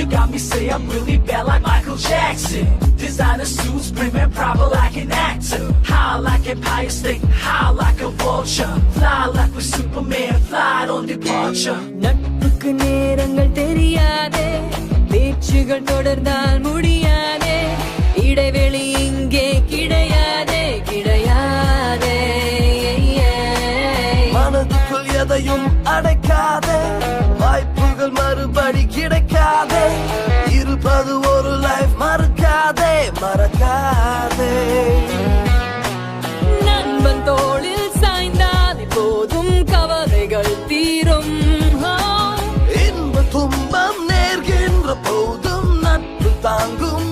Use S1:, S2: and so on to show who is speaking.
S1: You got me say I'm really bad like Michael Jackson. Designer suits, bring proper like an actor. High like Empire State, high like a vulture. Fly like with Superman, fly on departure.
S2: நட்புக்கு நேரங்கள் தெரியாதே, பேச்சுகள் தொடர்ந்தால் முடியாதே, இடைவெளி இங்கே கிடையாதே கிடையாதே.
S3: மனதுக்குள் எதையும் அடைக்காதே, வாய்ப்புகள் மறுபடி கிடைக்காதே, இருப்பது ஒரு லைஃப் மறக்காதே மறக்காதே.
S2: நண்பன் தோளில் சாய்ந்தால் போதும் கவலைகள் தீரும்.
S3: இன்ப துன்பம் நேர்கின்ற போதும் நட்பு தாங்கும்.